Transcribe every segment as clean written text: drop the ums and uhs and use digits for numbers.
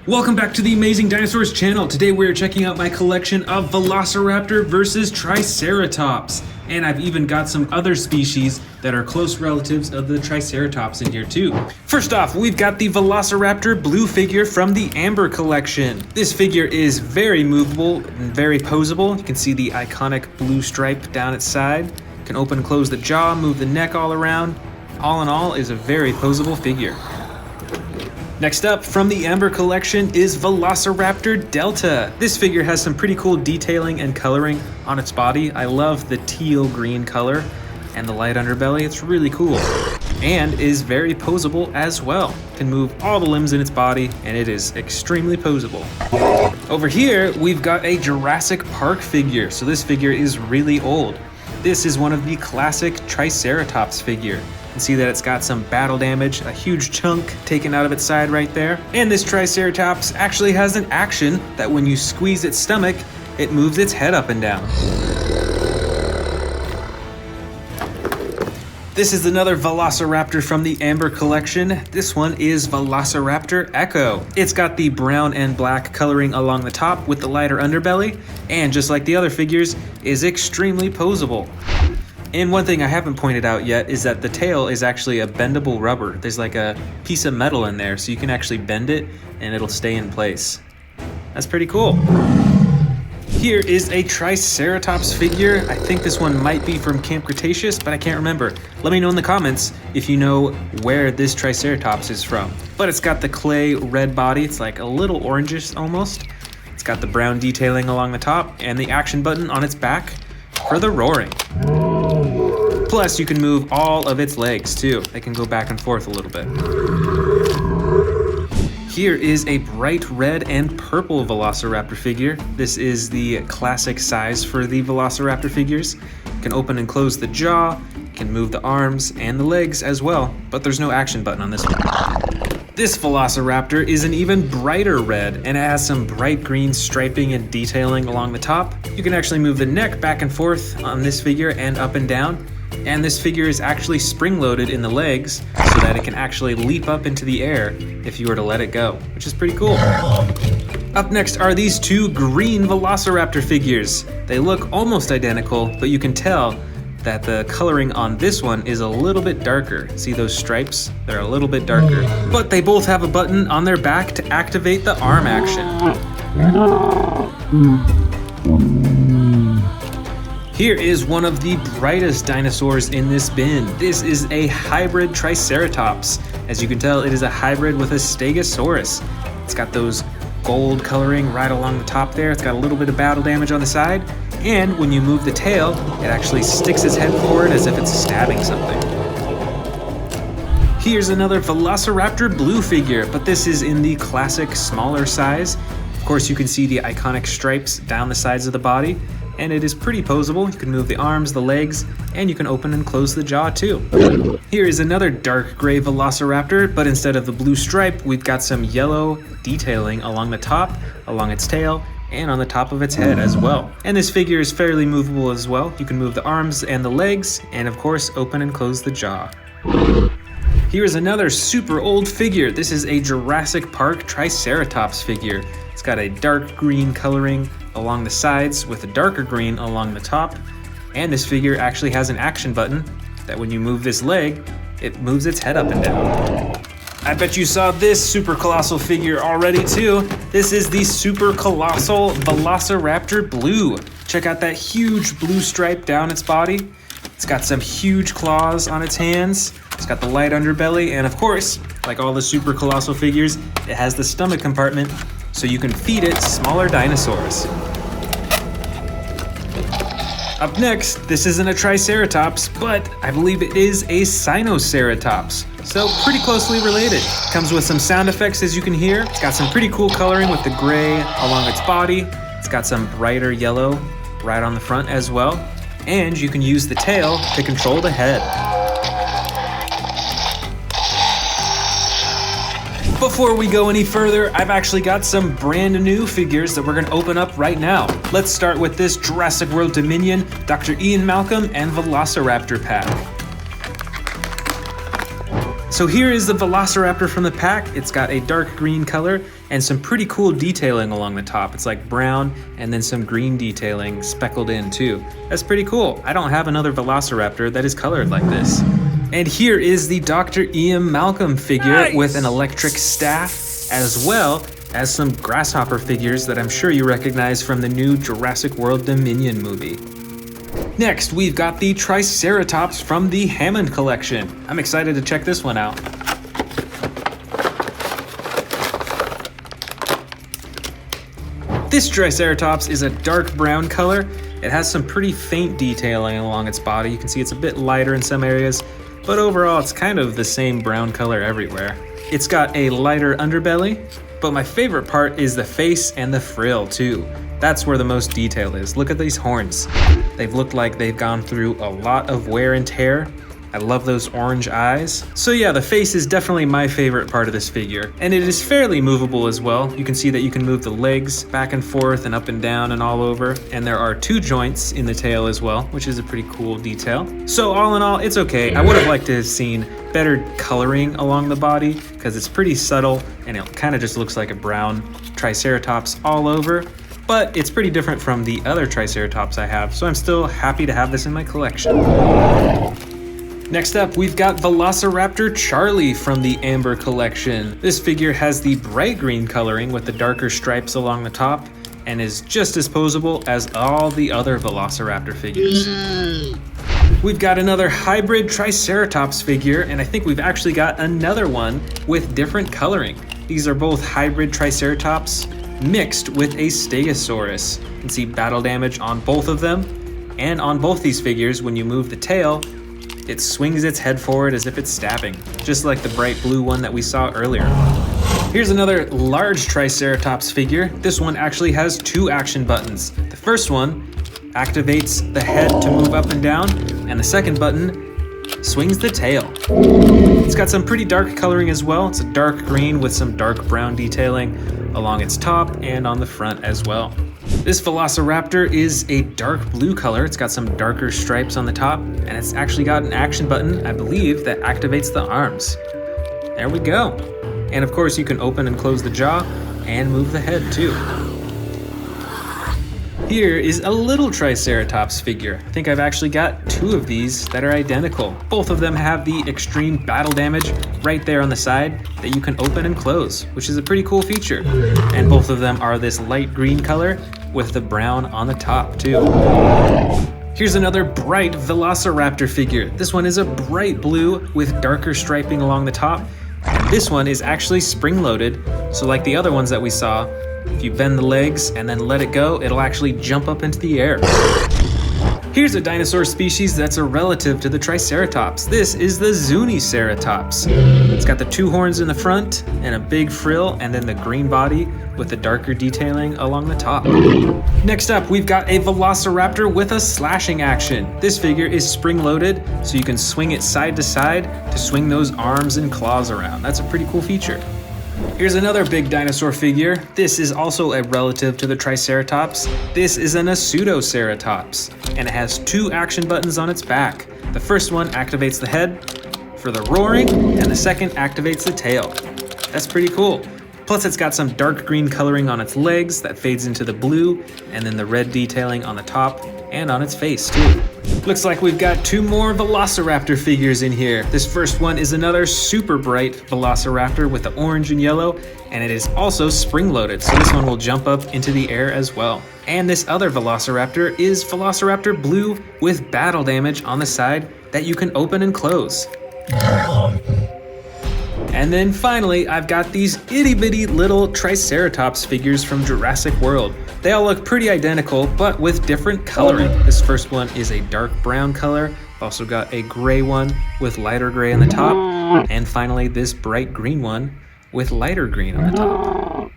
Welcome back to the Amazing Dinosaurs channel. Today we're checking out my collection of Velociraptor versus Triceratops. And I've even got some other species that are close relatives of the Triceratops in here too. First off, we've got the Velociraptor blue figure from the Amber collection. This figure is very movable and very posable. You can see the iconic blue stripe down its side. You can open and close the jaw, move the neck all around. All in all, is a very posable figure. Next up, from the Amber collection is Velociraptor Delta. This figure has some pretty cool detailing and coloring on its body. I love the teal green color and the light underbelly. It's really cool and is very posable as well. Can move all the limbs in its body and it is extremely posable. Over here, we've got a Jurassic Park figure. So this figure is really old. This is one of the classic Triceratops figure. You can see that it's got some battle damage, a huge chunk taken out of its side right there. And this Triceratops actually has an action that when you squeeze its stomach, it moves its head up and down. This is another Velociraptor from the Amber collection. This one is Velociraptor Echo. It's got the brown and black coloring along the top with the lighter underbelly, and just like the other figures, is extremely posable. And one thing I haven't pointed out yet is that the tail is actually a bendable rubber. There's like a piece of metal in there, so you can actually bend it and it'll stay in place. That's pretty cool. Here is a Triceratops figure. I think this one might be from Camp Cretaceous, but I can't remember. Let me know in the comments if you know where this Triceratops is from. But it's got the clay red body. It's like a little orangish almost. It's got the brown detailing along the top and the action button on its back for the roaring. Plus, you can move all of its legs too. They can go back and forth a little bit. Here is a bright red and purple Velociraptor figure. This is the classic size for the Velociraptor figures. You can open and close the jaw, you can move the arms and the legs as well, but there's no action button on this one. This Velociraptor is an even brighter red and it has some bright green striping and detailing along the top. You can actually move the neck back and forth on this figure and up and down. And this figure is actually spring-loaded in the legs so that it can actually leap up into the air if you were to let it go, which is pretty cool. Up next are these two green Velociraptor figures. They look almost identical, but you can tell that the coloring on this one is a little bit darker. See those stripes? They're a little bit darker. But they both have a button on their back to activate the arm action. Here is one of the brightest dinosaurs in this bin. This is a hybrid Triceratops. As you can tell, it is a hybrid with a Stegosaurus. It's got those gold coloring right along the top there. It's got a little bit of battle damage on the side. And when you move the tail, it actually sticks its head forward as if it's stabbing something. Here's another Velociraptor blue figure, but this is in the classic smaller size. Of course, you can see the iconic stripes down the sides of the body. And it is pretty posable. You can move the arms, the legs, and you can open and close the jaw too. Here is another dark gray Velociraptor, but instead of the blue stripe, we've got some yellow detailing along the top, along its tail, and on the top of its head as well. And this figure is fairly movable as well. You can move the arms and the legs, and of course, open and close the jaw. Here is another super old figure. This is a Jurassic Park Triceratops figure. It's got a dark green coloring along the sides with a darker green along the top. And this figure actually has an action button that when you move this leg, it moves its head up and down. I bet you saw this super colossal figure already too. This is the super colossal Velociraptor Blue. Check out that huge blue stripe down its body. It's got some huge claws on its hands. It's got the light underbelly, and of course, like all the super colossal figures, it has the stomach compartment so you can feed it smaller dinosaurs. Up next, this isn't a Triceratops, but I believe it is a Spinosaurus. So pretty closely related. Comes with some sound effects as you can hear. It's got some pretty cool coloring with the gray along its body. It's got some brighter yellow right on the front as well. And you can use the tail to control the head. Before we go any further, I've actually got some brand new figures that we're gonna open up right now. Let's start with this Jurassic World Dominion, Dr. Ian Malcolm, and Velociraptor pack. So here is the Velociraptor from the pack. It's got a dark green color and some pretty cool detailing along the top. It's like brown and then some green detailing speckled in too. That's pretty cool. I don't have another Velociraptor that is colored like this. And here is the Dr. Ian Malcolm figure with an electric staff, as well as some grasshopper figures that I'm sure you recognize from the new Jurassic World Dominion movie. Next, we've got the Triceratops from the Hammond collection. I'm excited to check this one out. This Triceratops is a dark brown color. It has some pretty faint detailing along its body. You can see it's a bit lighter in some areas, but overall it's kind of the same brown color everywhere. It's got a lighter underbelly, but my favorite part is the face and the frill too. That's where the most detail is. Look at these horns. They've looked like they've gone through a lot of wear and tear. I love those orange eyes. So yeah, the face is definitely my favorite part of this figure, and it is fairly movable as well. You can see that you can move the legs back and forth and up and down and all over, and there are 2 joints in the tail as well, which is a pretty cool detail. So all in all, it's okay. I would have liked to have seen better coloring along the body because it's pretty subtle and it kind of just looks like a brown Triceratops all over. But it's pretty different from the other Triceratops I have, so I'm still happy to have this in my collection. Next up, we've got Velociraptor Charlie from the Amber collection. This figure has the bright green coloring with the darker stripes along the top and is just as posable as all the other Velociraptor figures. We've got another hybrid Triceratops figure, and I think we've actually got another one with different coloring. These are both hybrid Triceratops mixed with a Stegosaurus. You can see battle damage on both of them, and on both these figures, when you move the tail, it swings its head forward as if it's stabbing, just like the bright blue one that we saw earlier. Here's another large Triceratops figure. This one actually has 2 action buttons. The first one activates the head to move up and down, and the second button swings the tail. It's got some pretty dark coloring as well. It's a dark green with some dark brown detailing along its top and on the front as well. This Velociraptor is a dark blue color. It's got some darker stripes on the top, and it's actually got an action button, I believe, that activates the arms. There we go. And of course you can open and close the jaw and move the head too. Here is a little Triceratops figure. I think I've actually got 2 of these that are identical. Both of them have the extreme battle damage right there on the side that you can open and close, which is a pretty cool feature. And both of them are this light green color with the brown on the top too. Here's another bright Velociraptor figure. This one is a bright blue with darker striping along the top. And this one is actually spring-loaded, so like the other ones that we saw, if you bend the legs and then let it go, it'll actually jump up into the air. Here's a dinosaur species that's a relative to the Triceratops. This is the Zuniceratops. It's got the 2 horns in the front and a big frill, and then the green body with the darker detailing along the top. Next up, we've got a Velociraptor with a slashing action. This figure is spring-loaded, so you can swing it side to side to swing those arms and claws around. That's a pretty cool feature. Here's another big dinosaur figure. This is also a relative to the Triceratops. This is an Pseudoceratops, and it has 2 action buttons on its back. The first one activates the head for the roaring, and the second activates the tail. That's pretty cool. Plus it's got some dark green coloring on its legs that fades into the blue, and then the red detailing on the top and on its face too. Looks like we've got 2 more Velociraptor figures in here. This first one is another super bright Velociraptor with the orange and yellow, and it is also spring-loaded, so this one will jump up into the air as well. And this other Velociraptor is Velociraptor Blue with battle damage on the side that you can open and close. And then finally, I've got these itty-bitty little Triceratops figures from Jurassic World. They all look pretty identical, but with different coloring. This first one is a dark brown color. I've also got a gray one with lighter gray on the top. And finally, this bright green one with lighter green on the top.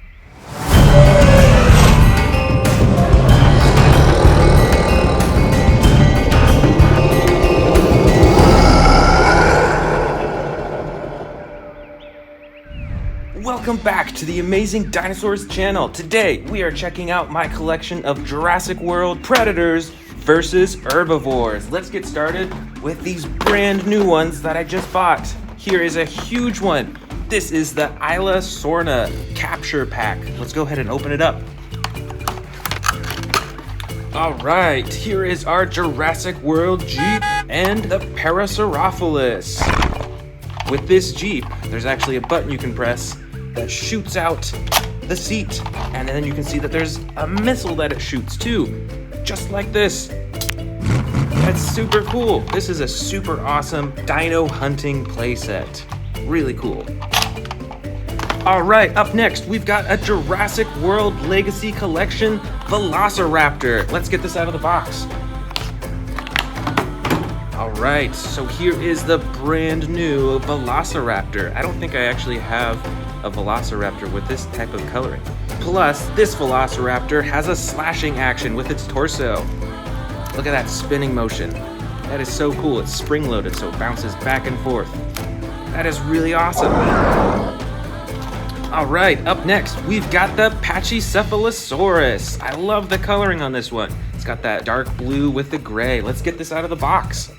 Welcome back to the Amazing Dinosaurs channel. Today we are checking out my collection of Jurassic World predators versus herbivores. Let's get started with these brand new ones that I just bought. here is a huge one. This is the Isla Sorna capture pack. Let's go ahead and open it up. All right, here is our Jurassic World Jeep and the Parasaurolophus. With this Jeep, there's actually a button you can press that shoots out the seat, and then you can see that there's a missile that it shoots too, just like this. That's super cool. This is a super awesome dino hunting playset. Really cool. All right, up next, we've got a Jurassic World Legacy Collection Velociraptor. Let's get this out of the box. All right, so here is the brand new Velociraptor. I don't think I actually have a Velociraptor with this type of coloring. Plus, this Velociraptor has a slashing action with its torso. Look at that spinning motion. That is so cool. It's spring-loaded, so it bounces back and forth. That is really awesome. All right, up next, we've got the Pachycephalosaurus. I love the coloring on this one. It's got that dark blue with the gray. Let's get this out of the box.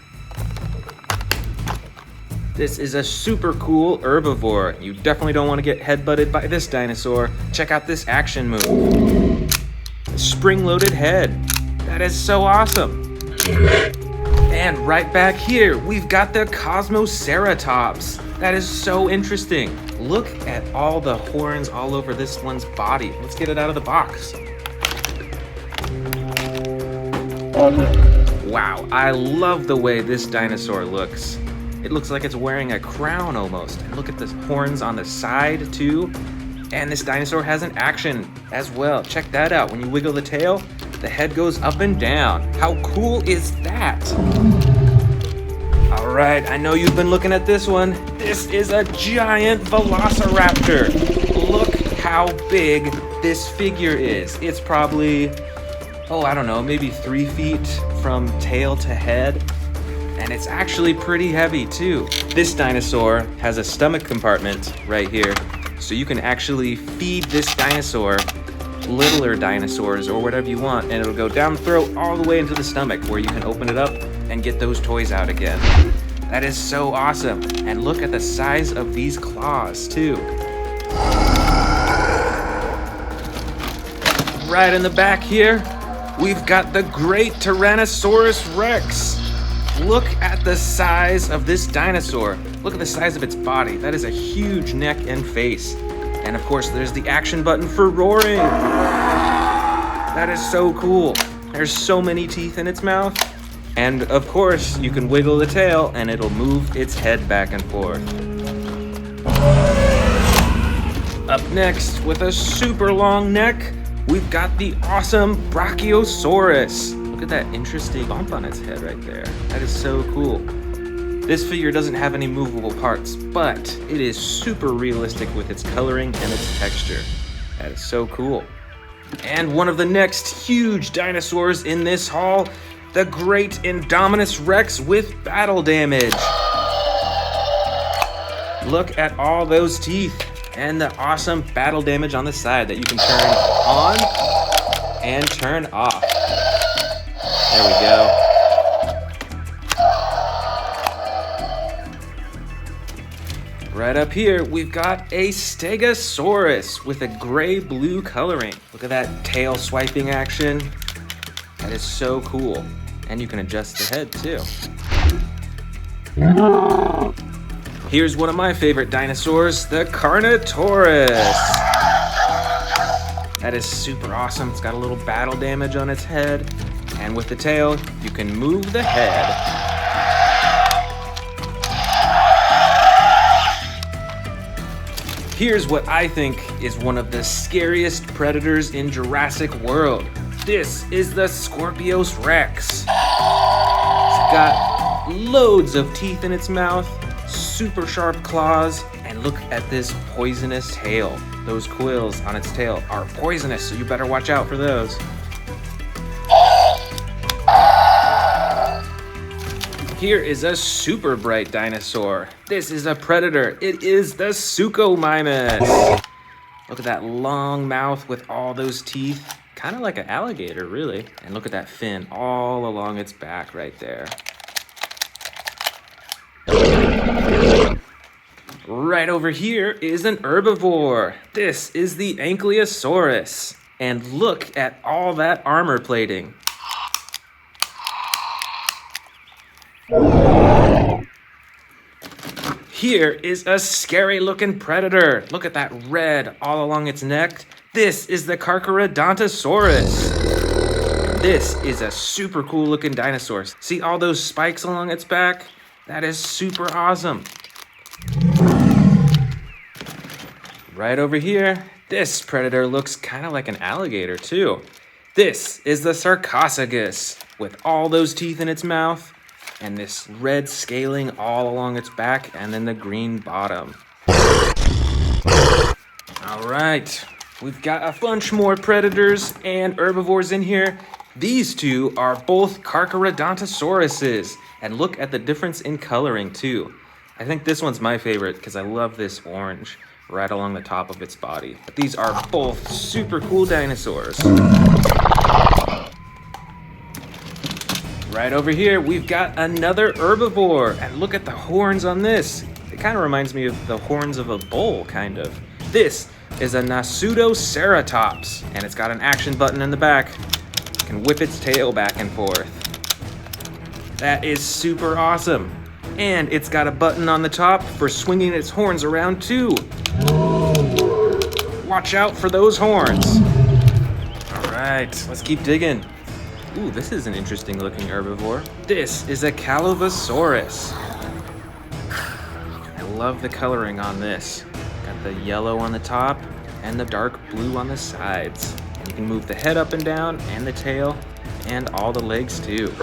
This is a super cool herbivore. You definitely don't want to get headbutted by this dinosaur. Check out this action move. Spring-loaded head. That is so awesome. And right back here, we've got the Cosmoceratops. That is so interesting. Look at all the horns all over this one's body. Let's get it out of the box. Wow, I love the way this dinosaur looks. It looks like it's wearing a crown almost. And look at the horns on the side too. And this dinosaur has an action as well. Check that out. When you wiggle the tail, the head goes up and down. How cool is that? All right, I know you've been looking at this one. This is a giant Velociraptor. Look how big this figure is. It's probably, I don't know, maybe 3 feet from tail to head. And it's actually pretty heavy too. This dinosaur has a stomach compartment right here. So you can actually feed this dinosaur littler dinosaurs or whatever you want, and it'll go down the throat all the way into the stomach where you can open it up and get those toys out again. That is so awesome. And look at the size of these claws too. Right in the back here, we've got the great Tyrannosaurus Rex. Look at the size of this dinosaur. Look at the size of its body. That is a huge neck and face. And of course, there's the action button for roaring. That is so cool. There's so many teeth in its mouth. And of course, you can wiggle the tail and it'll move its head back and forth. Up next, with a super long neck, we've got the awesome Brachiosaurus. Look at that interesting bump on its head right there. That is so cool. This figure doesn't have any movable parts, but it is super realistic with its coloring and its texture. That is so cool. And one of the next huge dinosaurs in this haul, the great Indominus Rex with battle damage. Look at all those teeth and the awesome battle damage on the side that you can turn on and turn off. There we go. Right up here, we've got a Stegosaurus with a gray-blue coloring. Look at that tail swiping action. That is so cool. And you can adjust the head too. Here's one of my favorite dinosaurs, the Carnotaurus. That is super awesome. It's got a little battle damage on its head. And with the tail, you can move the head. Here's what I think is one of the scariest predators in Jurassic World. This is the Scorpius Rex. It's got loads of teeth in its mouth, super sharp claws, and look at this poisonous tail. Those quills on its tail are poisonous, so you better watch out for those. Here is a super bright dinosaur. This is a predator. It is the Suchomimus. Look at that long mouth with all those teeth. Kind of like an alligator, really. And look at that fin all along its back right there. Right over here is an herbivore. This is the Ankylosaurus. And look at all that armor plating. Here is a scary looking predator. Look at that red all along its neck. This is the Carcharodontosaurus. This is a super cool looking dinosaur. See all those spikes along its back? That is super awesome. Right over here, this predator looks kind of like an alligator too. This is the Sarcophagus with all those teeth in its mouth and this red scaling all along its back and then the green bottom. All right, we've got a bunch more predators and herbivores in here. These two are both Carcharodontosauruses, and look at the difference in coloring too. I think this one's my favorite because I love this orange right along the top of its body. But these are both super cool dinosaurs. Right over here, we've got another herbivore, and look at the horns on this. It kind of reminds me of the horns of a bull, kind of. This is a Nasutoceratops, and it's got an action button in the back. It can whip its tail back and forth. That is super awesome. And it's got a button on the top for swinging its horns around too. Watch out for those horns. All right, let's keep digging. Ooh, this is an interesting looking herbivore. This is a Calavosaurus. I love the coloring on this. Got the yellow on the top and the dark blue on the sides. And you can move the head up and down and the tail and all the legs too.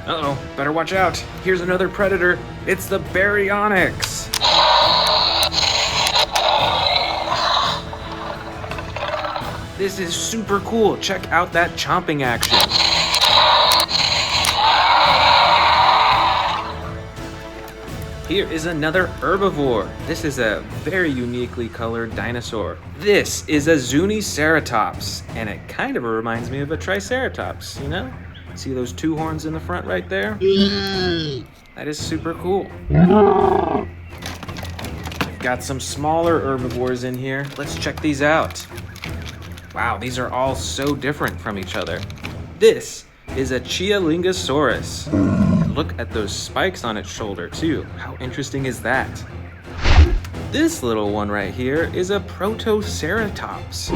Uh-oh, better watch out. Here's another predator. It's the Baryonyx. This is super cool. Check out that chomping action. Here is another herbivore. This is a very uniquely colored dinosaur. This is a Zuniceratops, and it kind of reminds me of a Triceratops, you know? See those two horns in the front right there? That is super cool. We've got some smaller herbivores in here. Let's check these out. Wow, these are all so different from each other. This is a Chialingosaurus. And look at those spikes on its shoulder too. How interesting is that? This little one right here is a Protoceratops.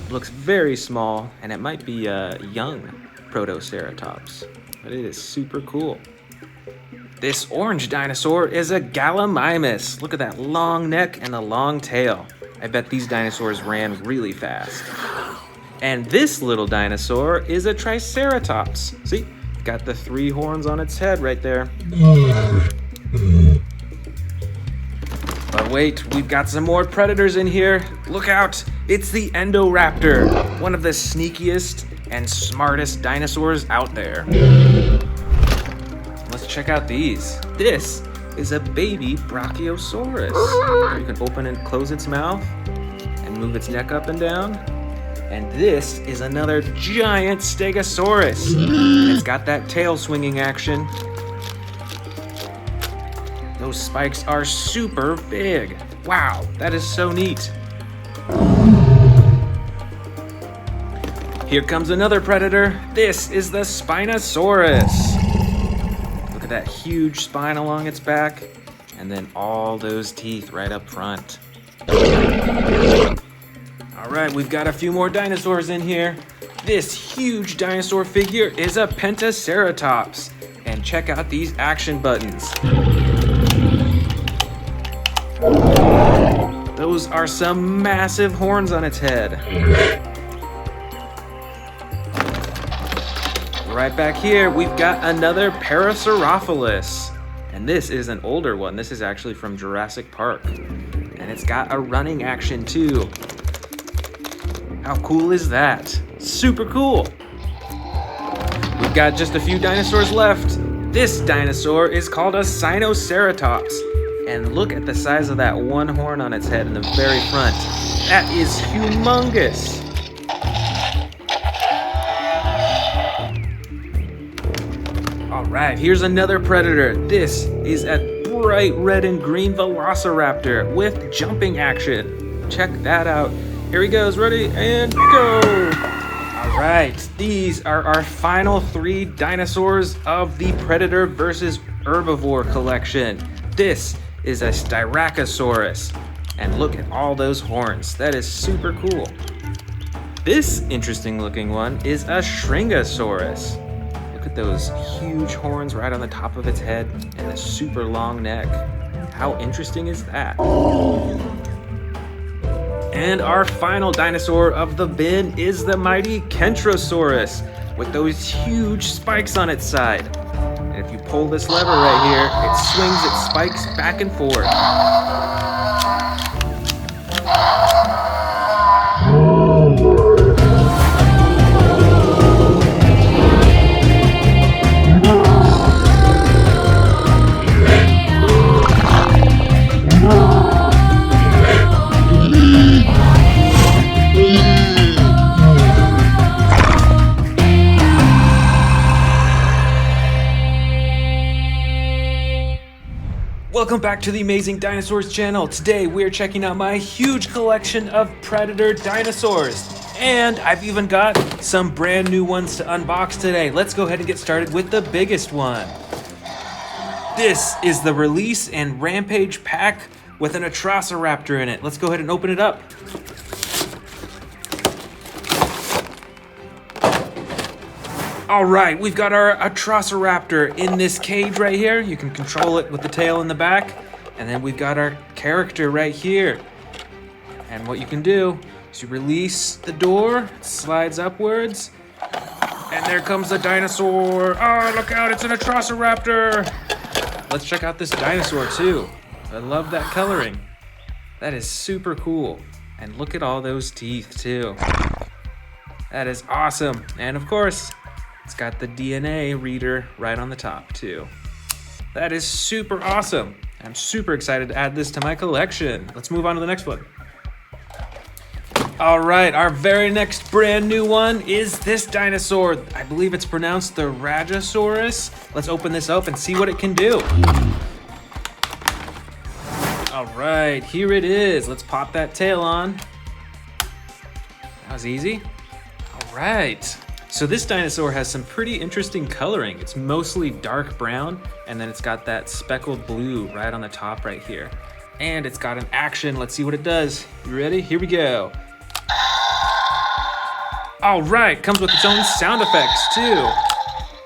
It looks very small, and it might be a young Protoceratops, but it is super cool. This orange dinosaur is a Gallimimus. Look at that long neck and the long tail. I bet these dinosaurs ran really fast. And this little dinosaur is a Triceratops. See, got the three horns on its head right there. But wait, we've got some more predators in here. Look out, it's the Indoraptor, one of the sneakiest and smartest dinosaurs out there. Let's check out these. This is a baby Brachiosaurus. You can open and close its mouth and move its neck up and down. And this is another giant Stegosaurus. And it's got that tail swinging action. Those spikes are super big. Wow, that is so neat. Here comes another predator. This is the Spinosaurus. Look at that huge spine along its back, and then all those teeth right up front. All right, we've got a few more dinosaurs in here. This huge dinosaur figure is a Pentaceratops. And check out these action buttons. Those are some massive horns on its head. Right back here, we've got another Parasaurolophus. And this is an older one. This is actually from Jurassic Park. And it's got a running action too. How cool is that? Super cool. We've got just a few dinosaurs left. This dinosaur is called a Sinoceratops. And look at the size of that one horn on its head in the very front. That is humongous. All right, here's another predator. This is a bright red and green Velociraptor with jumping action. Check that out. Here he goes, ready and go. All right, these are our final 3 dinosaurs of the Predator versus Herbivore collection. This is a Styracosaurus, and look at all those horns. That is super cool. This interesting looking one is a Shringosaurus. Look at those huge horns right on the top of its head and the super long neck. How interesting is that? And our final dinosaur of the bin is the mighty Kentrosaurus with those huge spikes on its side. And if you pull this lever right here, it swings its spikes back and forth. Welcome back to the Amazing Dinosaurs channel. Today we're checking out my huge collection of Predator dinosaurs. And I've even got some brand new ones to unbox today. Let's go ahead and get started with the biggest one. This is the Release and Rampage pack with an Atrociraptor in it. Let's go ahead and open it up. All right, we've got our Atrociraptor in this cage right here. You can control it with the tail in the back. And then we've got our character right here. And what you can do is you release the door, it slides upwards, and there comes the dinosaur. Oh, look out, it's an Atrociraptor. Let's check out this dinosaur too. I love that coloring. That is super cool. And look at all those teeth too. That is awesome. And of course, it's got the DNA reader right on the top too. That is super awesome. I'm super excited to add this to my collection. Let's move on to the next one. All right, our very next brand new one is this dinosaur. I believe it's pronounced the Rajasaurus. Let's open this up and see what it can do. All right, here it is. Let's pop that tail on. That was easy. All right. So this dinosaur has some pretty interesting coloring. It's mostly dark brown, and then it's got that speckled blue right on the top right here. And it's got an action. Let's see what it does. You ready? Here we go. All right, comes with its own sound effects too,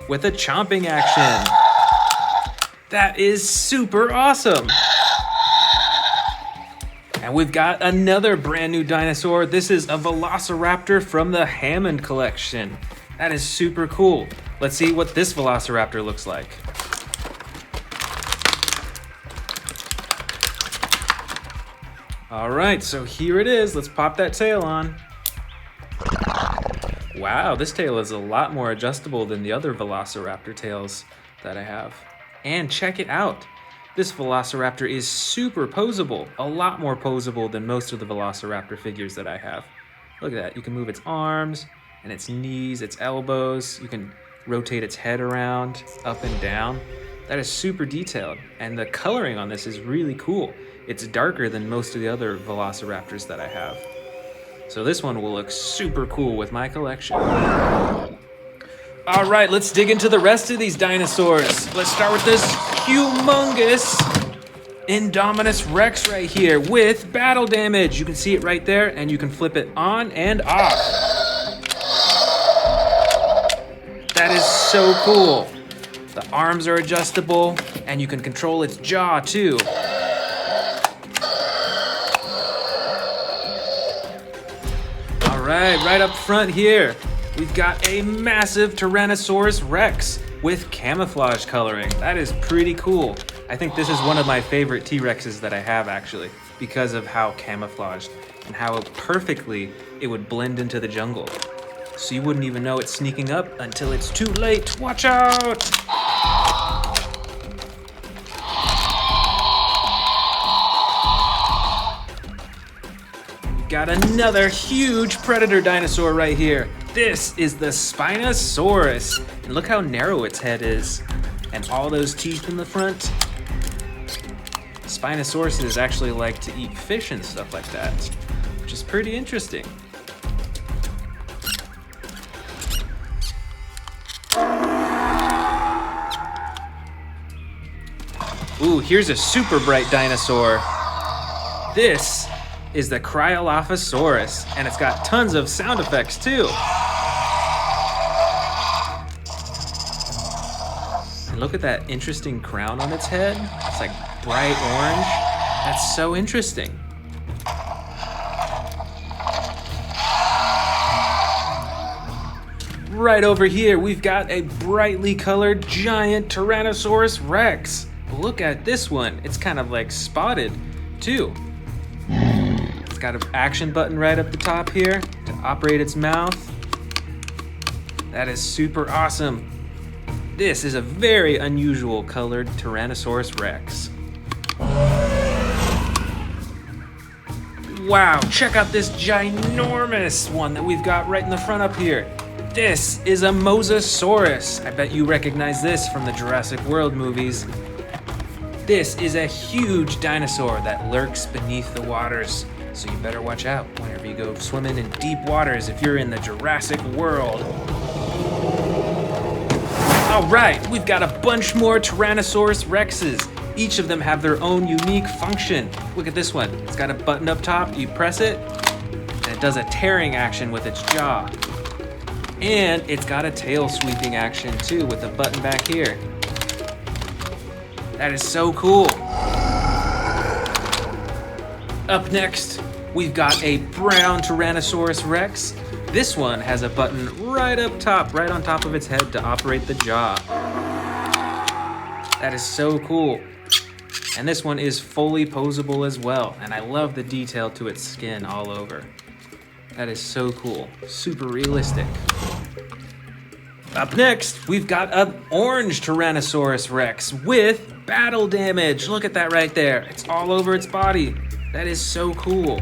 with a chomping action. That is super awesome. And we've got another brand new dinosaur. This is a Velociraptor from the Hammond collection. That is super cool. Let's see what this Velociraptor looks like. All right, so here it is. Let's pop that tail on. Wow, this tail is a lot more adjustable than the other Velociraptor tails that I have. And check it out. This Velociraptor is super posable, a lot more posable than most of the Velociraptor figures that I have. Look at that, you can move its arms and its knees, its elbows. You can rotate its head around, up and down. That is super detailed, and the coloring on this is really cool. It's darker than most of the other Velociraptors that I have. So this one will look super cool with my collection. All right, let's dig into the rest of these dinosaurs. Let's start with this humongous Indominus Rex right here with battle damage. You can see it right there, and you can flip it on and off. That is so cool. The arms are adjustable, and you can control its jaw too. All right up front here, we've got a massive Tyrannosaurus Rex with camouflage coloring. That is pretty cool. I think this is one of my favorite T-Rexes that I have actually, because of how camouflaged and how perfectly it would blend into the jungle. So you wouldn't even know it's sneaking up until it's too late. Watch out! Got another huge predator dinosaur right here. This is the Spinosaurus. And look how narrow its head is. And all those teeth in the front. Spinosauruses actually like to eat fish and stuff like that, which is pretty interesting. Ooh, here's a super bright dinosaur. This is the Cryolophosaurus, and it's got tons of sound effects too. And look at that interesting crown on its head. It's like bright orange. That's so interesting. Right over here, we've got a brightly colored giant Tyrannosaurus Rex. Look at this one. It's kind of like spotted too. It's got an action button right up the top here to operate its mouth. That is super awesome. This is a very unusual colored Tyrannosaurus Rex. Wow, check out this ginormous one that we've got right in the front up here. This is a Mosasaurus. I bet you recognize this from the Jurassic World movies. This is a huge dinosaur that lurks beneath the waters, so you better watch out whenever you go swimming in deep waters if you're in the Jurassic World. All right, we've got a bunch more Tyrannosaurus Rexes. Each of them have their own unique function. Look at this one. It's got a button up top. You press it, and it does a tearing action with its jaw. And it's got a tail sweeping action too with a button back here. That is so cool. Up next, we've got a brown Tyrannosaurus Rex. This one has a button right up top, right on top of its head to operate the jaw. That is so cool. And this one is fully posable as well, and I love the detail to its skin all over. That is so cool, super realistic. Up next, we've got an orange Tyrannosaurus Rex with battle damage. Look at that right there. It's all over its body. That is so cool.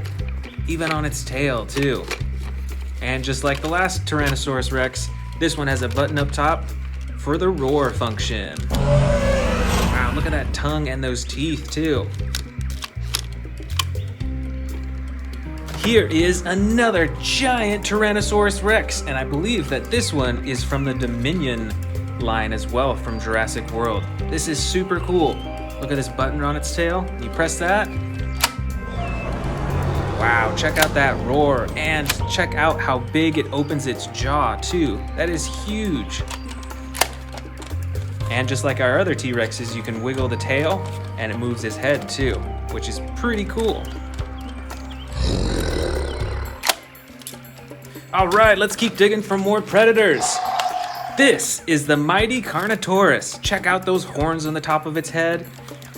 Even on its tail, too. And just like the last Tyrannosaurus Rex, this one has a button up top for the roar function. Wow, look at that tongue and those teeth, too. Here is another giant Tyrannosaurus Rex, and I believe that this one is from the Dominion line as well from Jurassic World. This is super cool. Look at this button on its tail. You press that. Wow, check out that roar, and check out how big it opens its jaw too. That is huge. And just like our other T-Rexes, you can wiggle the tail and it moves his head too, which is pretty cool. All right, let's keep digging for more predators. This is the mighty Carnotaurus. Check out those horns on the top of its head.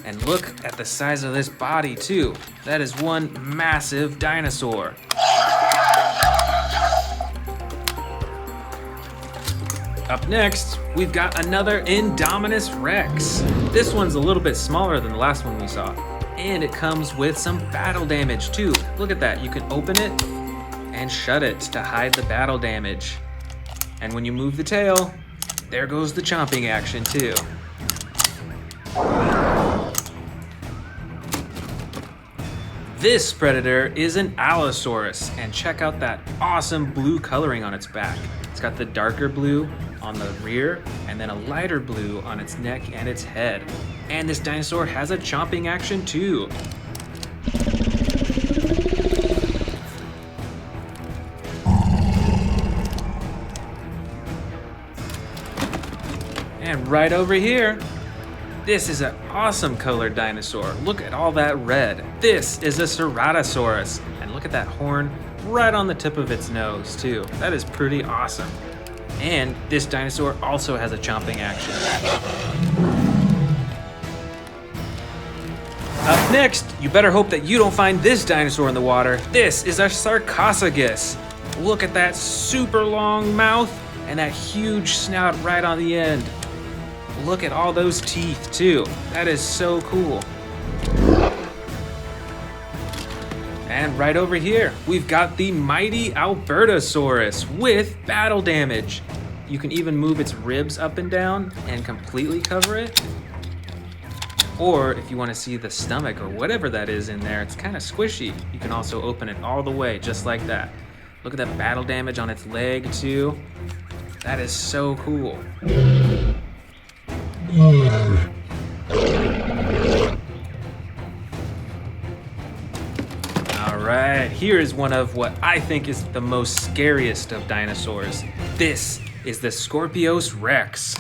And look at the size of this body too. That is one massive dinosaur. Up next, we've got another Indominus Rex. This one's a little bit smaller than the last one we saw. And it comes with some battle damage too. Look at that, you can open it and shut it to hide the battle damage. And when you move the tail, there goes the chomping action too. This predator is an Allosaurus, and check out that awesome blue coloring on its back. It's got the darker blue on the rear and then a lighter blue on its neck and its head. And this dinosaur has a chomping action too. And right over here, this is an awesome colored dinosaur. Look at all that red. This is a Ceratosaurus. And look at that horn right on the tip of its nose too. That is pretty awesome. And this dinosaur also has a chomping action. Up next, you better hope that you don't find this dinosaur in the water. This is a Sarcophagus. Look at that super long mouth and that huge snout right on the end. Look at all those teeth too. That is so cool. And right over here, we've got the mighty Albertosaurus with battle damage. You can even move its ribs up and down and completely cover it. Or if you want to see the stomach or whatever that is in there, it's kind of squishy. You can also open it all the way, just like that. Look at that battle damage on its leg too. That is so cool. All right, here is one of what I think is the most scariest of dinosaurs. This is the Scorpius Rex.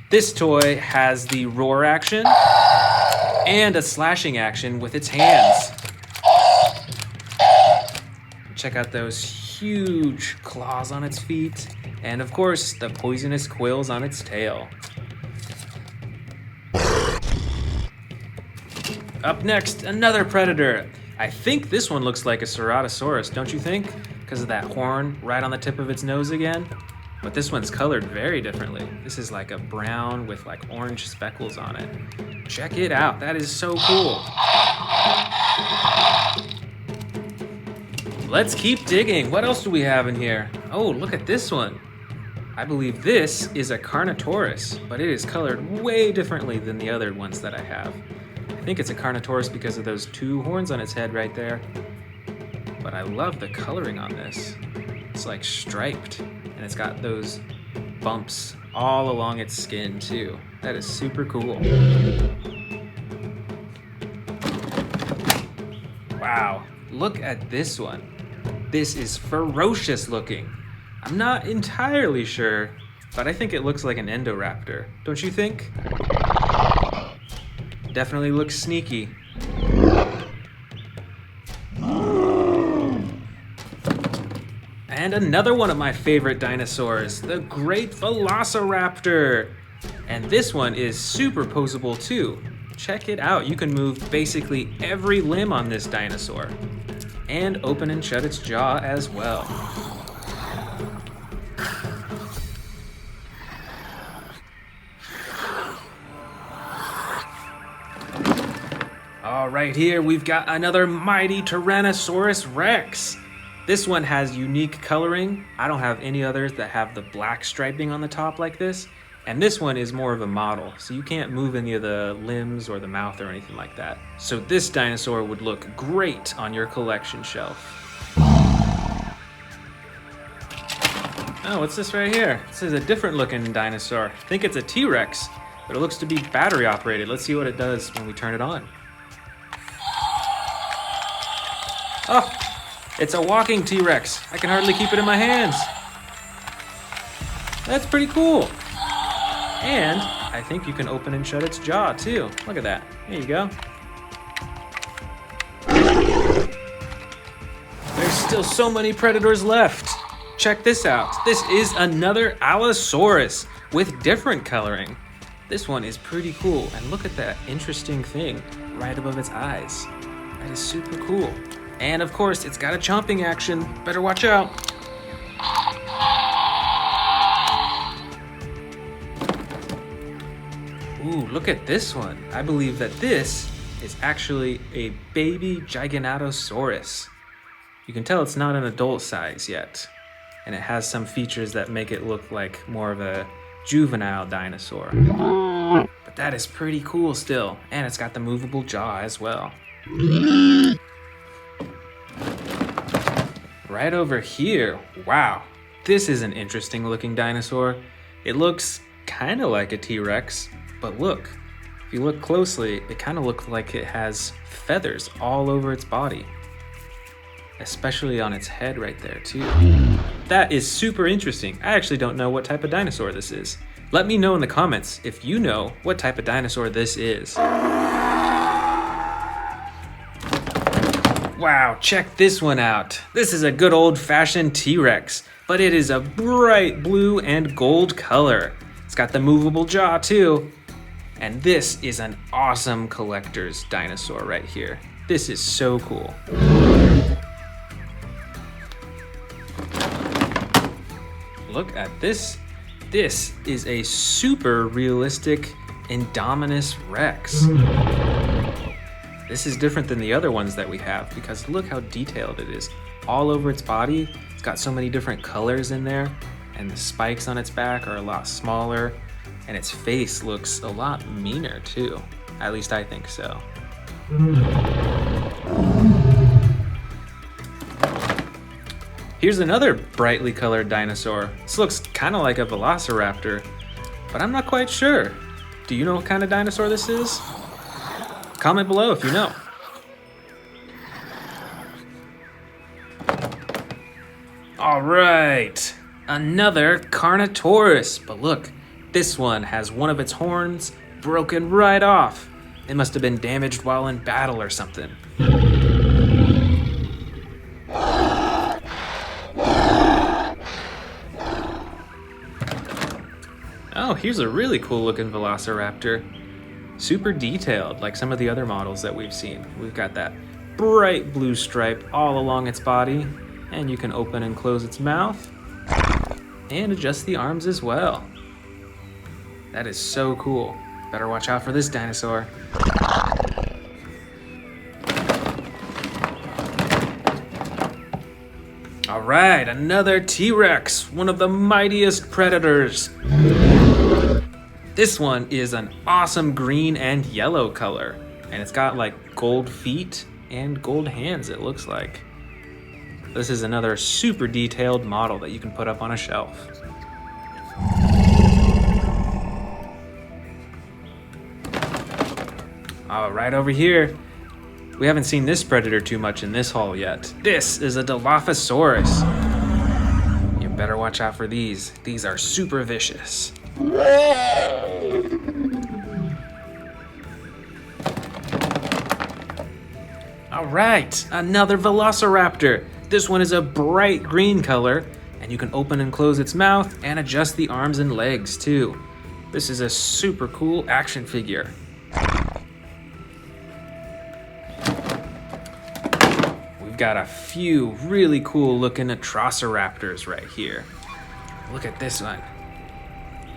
This toy has the roar action and a slashing action with its hands. Check out those huge claws on its feet, and of course, the poisonous quills on its tail. Up next, another predator. I think this one looks like a Ceratosaurus, don't you think? Because of that horn right on the tip of its nose again. But this one's colored very differently. This is like a brown with like orange speckles on it. Check it out, that is so cool. Let's keep digging. What else do we have in here? Oh, look at this one. I believe this is a Carnotaurus, but it is colored way differently than the other ones that I have. I think it's a Carnotaurus because of those two horns on its head right there. But I love the coloring on this. It's like striped, and it's got those bumps all along its skin too. That is super cool. Wow, look at this one. This is ferocious looking. I'm not entirely sure, but I think it looks like an Indoraptor. Don't you think? Definitely looks sneaky. And another one of my favorite dinosaurs, the great Velociraptor. And this one is super poseable too. Check it out, you can move basically every limb on this dinosaur. And open and shut its jaw as well. All right, here we've got another mighty Tyrannosaurus Rex. This one has unique coloring. I don't have any others that have the black striping on the top like this. And this one is more of a model, so you can't move any of the limbs or the mouth or anything like that. So this dinosaur would look great on your collection shelf. Oh, what's this right here? This is a different looking dinosaur. I think it's a T-Rex, but it looks to be battery operated. Let's see what it does when we turn it on. Oh, it's a walking T-Rex. I can hardly keep it in my hands. That's pretty cool. And I think you can open and shut its jaw too. Look at that. There you go. There's still so many predators left. Check this out. This is another Allosaurus with different coloring. This one is pretty cool. And look at that interesting thing right above its eyes. That is super cool. And of course, it's got a chomping action. Better watch out. Ooh, look at this one. I believe that this is actually a baby Giganotosaurus. You can tell it's not an adult size yet. And it has some features that make it look like more of a juvenile dinosaur. But that is pretty cool still. And it's got the movable jaw as well. Right over here, wow, this is an interesting looking dinosaur. It looks kind of like a T-Rex, but look, if you look closely, it kind of looks like it has feathers all over its body, especially on its head right there too. That is super interesting. I actually don't know what type of dinosaur this is. Let me know in the comments if you know what type of dinosaur this is. Wow, check this one out. This is a good old-fashioned T-Rex, but it is a bright blue and gold color. It's got the movable jaw too. And this is an awesome collector's dinosaur right here. This is so cool. Look at this. This is a super realistic Indominus Rex. This is different than the other ones that we have because look how detailed it is. All over its body, it's got so many different colors in there, and the spikes on its back are a lot smaller. And its face looks a lot meaner too. At least I think so. Here's another brightly colored dinosaur. This looks kind of like a Velociraptor, but I'm not quite sure. Do you know what kind of dinosaur this is? Comment below if you know. All right, another Carnotaurus, but look, this one has one of its horns broken right off. It must have been damaged while in battle or something. Oh, here's a really cool looking Velociraptor. Super detailed, like some of the other models that we've seen. We've got that bright blue stripe all along its body, and you can open and close its mouth and adjust the arms as well. That is so cool. Better watch out for this dinosaur. All right, another T-Rex, one of the mightiest predators. This one is an awesome green and yellow color, and it's got like gold feet and gold hands, it looks like. This is another super detailed model that you can put up on a shelf. All right, over here, we haven't seen this predator too much in this haul yet. This is a Dilophosaurus. You better watch out for these. These are super vicious. All right, another Velociraptor. This one is a bright green color, and you can open and close its mouth and adjust the arms and legs too. This is a super cool action figure. We've got a few really cool looking Triceratops right here. Look at this one.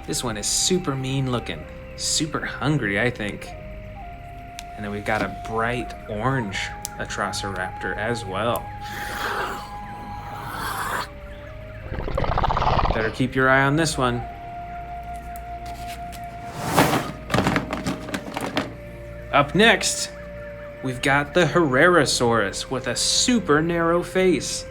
This one is super mean looking, super hungry, I think. And then we've got a bright orange Triceratops as well. Better keep your eye on this one. Up next, we've got the Herrerasaurus with a super narrow face.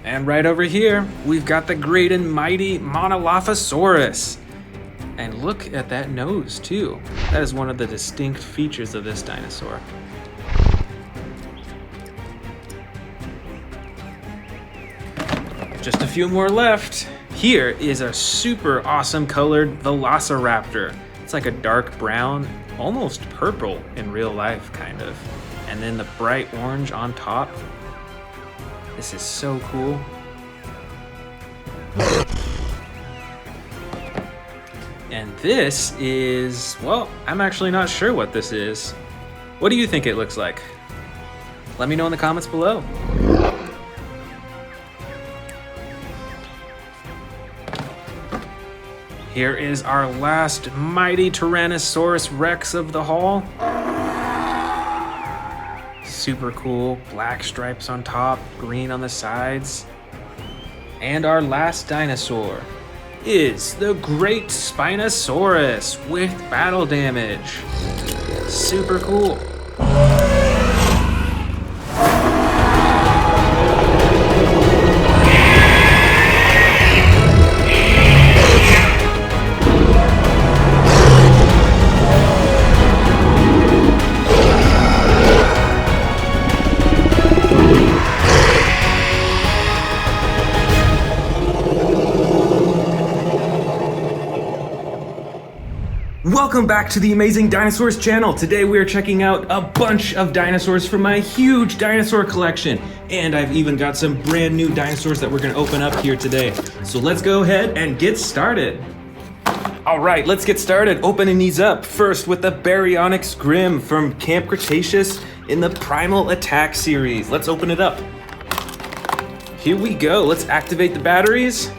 And right over here, we've got the great and mighty Monolophosaurus. And look at that nose too. That is one of the distinct features of this dinosaur. Just a few more left. Here is a super awesome colored Velociraptor. It's like a dark brown, almost purple in real life, kind of. And then the bright orange on top. This is so cool. And this is, well, I'm actually not sure what this is. What do you think it looks like? Let me know in the comments below. Here is our last mighty Tyrannosaurus Rex of the haul. Super cool, black stripes on top, green on the sides. And our last dinosaur is the great Spinosaurus with battle damage. Super cool. Welcome back to the Amazing Dinosaurs channel. Today we are checking out a bunch of dinosaurs from my huge dinosaur collection. And I've even got some brand new dinosaurs that we're gonna open up here today. So let's go ahead and get started. All right, let's get started opening these up. First with the Baryonyx Grim from Camp Cretaceous in the Primal Attack series. Let's open it up. Here we go, let's activate the batteries.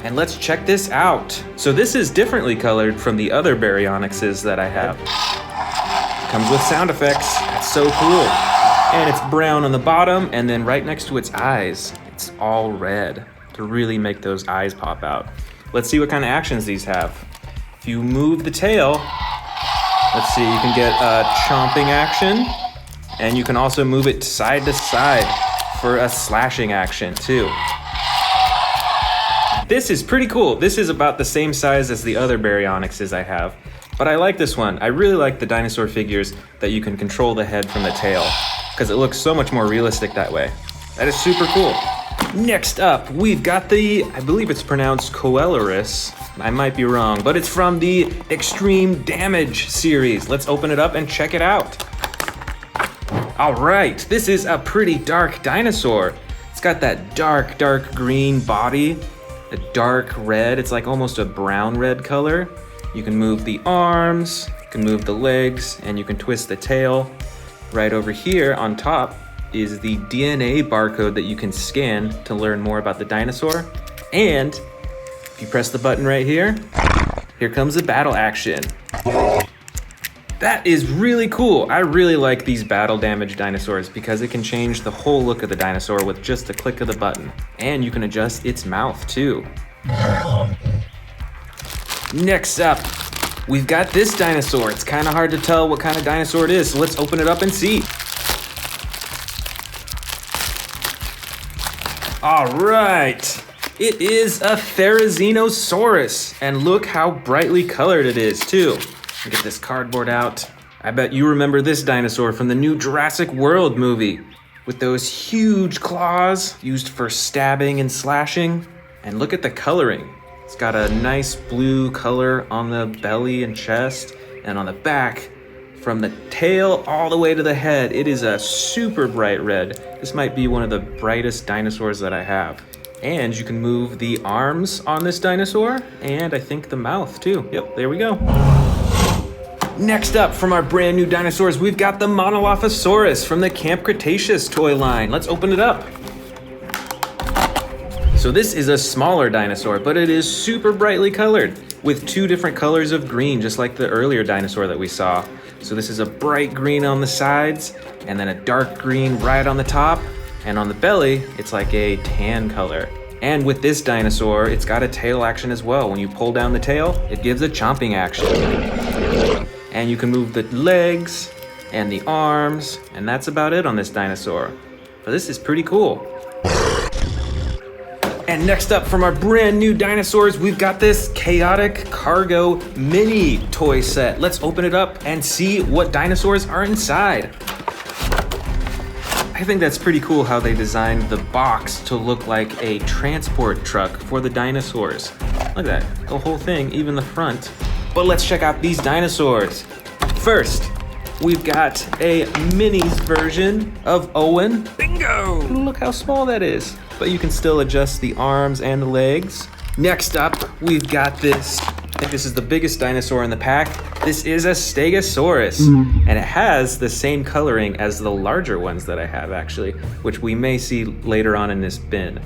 And let's check this out. So this is differently colored from the other Baryonyxes that I have. Comes with sound effects. That's so cool. And it's brown on the bottom, and then right next to its eyes, it's all red to really make those eyes pop out. Let's see what kind of actions these have. If you move the tail, let's see, you can get a chomping action, and you can also move it side to side for a slashing action too. This is pretty cool. This is about the same size as the other Baryonyxes I have, but I like this one. I really like the dinosaur figures that you can control the head from the tail, because it looks so much more realistic that way. That is super cool. Next up, we've got the, I believe it's pronounced Coeluris. I might be wrong, but it's from the Extreme Damage series. Let's open it up and check it out. All right, this is a pretty dark dinosaur. It's got that dark green body, a dark red. It's like almost a brown red color. You can move the arms, you can move the legs, and you can twist the tail. Right over here on top is the DNA barcode that you can scan to learn more about the dinosaur. And if you press the button right here, here comes the battle action. That is really cool. I really like these battle damage dinosaurs because it can change the whole look of the dinosaur with just a click of the button. And you can adjust its mouth too. Next up, we've got this dinosaur. It's kind of hard to tell what kind of dinosaur it is, so let's open it up and see. All right, it is a Therizinosaurus, and look how brightly colored it is too. Get this cardboard out. I bet you remember this dinosaur from the new Jurassic World movie with those huge claws used for stabbing and slashing. And look at the coloring. It's got a nice blue color on the belly and chest, and on the back, from the tail all the way to the head, it is a super bright red. This might be one of the brightest dinosaurs that I have. And you can move the arms on this dinosaur, and I think the mouth too. Yep, there we go. Next up, from our brand new dinosaurs, we've got the Monolophosaurus from the Camp Cretaceous toy line. Let's open it up. So this is a smaller dinosaur, but it is super brightly colored with two different colors of green, just like the earlier dinosaur that we saw. So this is a bright green on the sides, and then a dark green right on the top, and on the belly, it's like a tan color. And with this dinosaur, it's got a tail action as well. When you pull down the tail, it gives a chomping action. And you can move the legs and the arms, and that's about it on this dinosaur. But this is pretty cool. And next up, from our brand new dinosaurs, we've got this Chaotic Cargo mini toy set. Let's open it up and see what dinosaurs are inside. I think that's pretty cool how they designed the box to look like a transport truck for the dinosaurs. Look at that, the whole thing, even the front. But let's check out these dinosaurs. First, we've got a minis version of Owen. Bingo! Look how small that is. But you can still adjust the arms and the legs. Next up, we've got this. I think this is the biggest dinosaur in the pack. This is a Stegosaurus, and it has the same coloring as the larger ones that I have actually, which we may see later on in this bin.